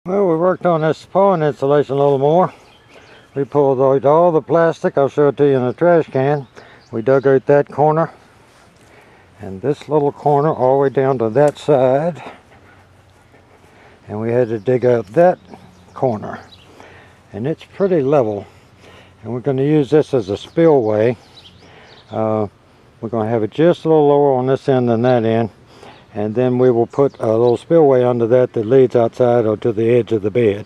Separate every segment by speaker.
Speaker 1: Well, we worked on this pond insulation a little more. We pulled out all the plastic. I'll show it to you in the trash can. We dug out that corner and this little corner all the way down to that side. And we had to dig out that corner. And it's pretty level. And we're going to use this as a spillway. We're going to have it just a little lower on this end than that end. And then we will put a little spillway under that leads outside or to the edge of the bed.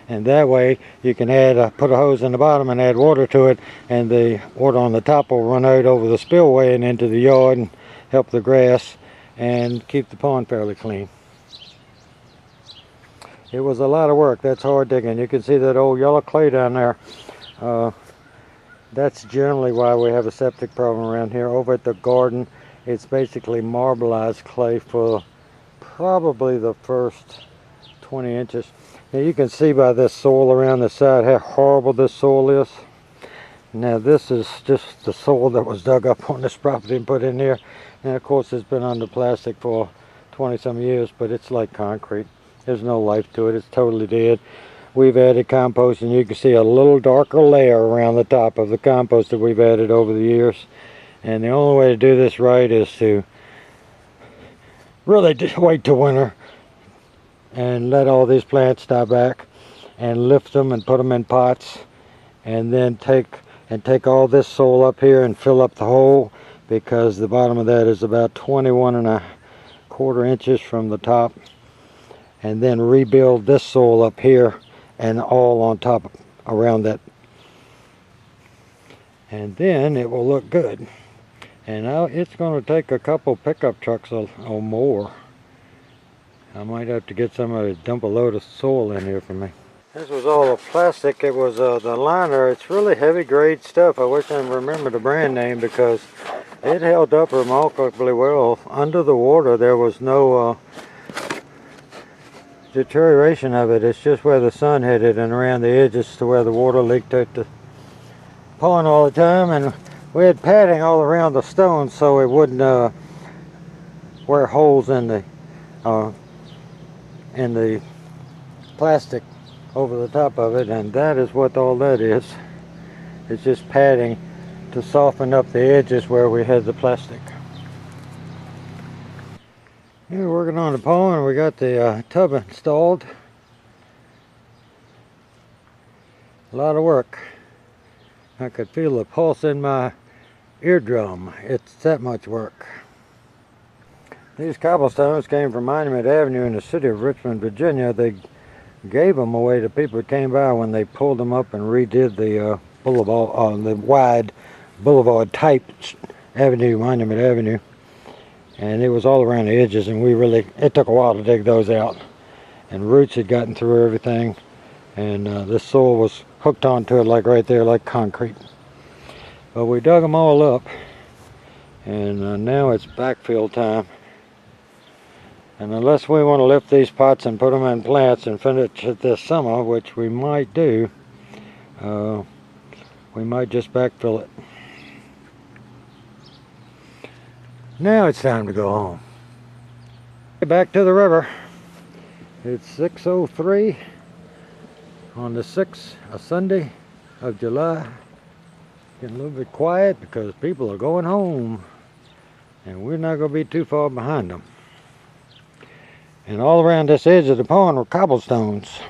Speaker 1: And that way you can put a hose in the bottom and add water to it, and the water on the top will run out over the spillway and into the yard and help the grass and keep the pond fairly clean. It was a lot of work. That's hard digging. You can see that old yellow clay down there. That's generally why we have a septic problem around here. Over at the garden, it's basically marbleized clay for probably the first 20 inches. Now you can see by this soil around the side how horrible this soil is. Now this is just the soil that was dug up on this property and put in here. And of course it's been under plastic for 20 some years, but it's like concrete. There's no life to it. It's totally dead. We've added compost, and you can see a little darker layer around the top of the compost that we've added over the years. And the only way to do this right is to really just wait till winter and let all these plants die back and lift them and put them in pots, and then take all this soil up here and fill up the hole, because the bottom of that is about 21¼ inches from the top, and then rebuild this soil up here and all on top around that, and then it will look good. And now it's going to take a couple pickup trucks or more. I might have to get somebody to dump a load of soil in here for me. This was all the plastic. It was the liner. It's really heavy grade stuff. I wish I remembered the brand name, because it held up remarkably well. Under the water there was no deterioration of it. It's just where the sun hit it and around the edges to where the water leaked out the pond all the time. And we had padding all around the stones so it wouldn't wear holes in the plastic over the top of it, and that is what all that is. It's just padding to soften up the edges where we had the plastic. We're working on the pond, and we got the tub installed. A lot of work. I could feel the pulse in my eardrum. It's that much work. These cobblestones came from Monument Avenue in the city of Richmond, Virginia. They gave them away to people who came by when they pulled them up and redid the boulevard, the wide boulevard type avenue, Monument Avenue. And it was all around the edges, and it took a while to dig those out. And roots had gotten through everything, and this soil was hooked onto it like right there, like concrete. But we dug them all up, and now it's backfill time. And unless we want to lift these pots and put them in plants and finish it this summer, which we might do, we might just backfill it. Now it's time to go home. Back to the river. It's 6:03 on the 6th, a Sunday of July. Getting a little bit quiet because people are going home, and we're not going to be too far behind them. And all around this edge of the pond were cobblestones.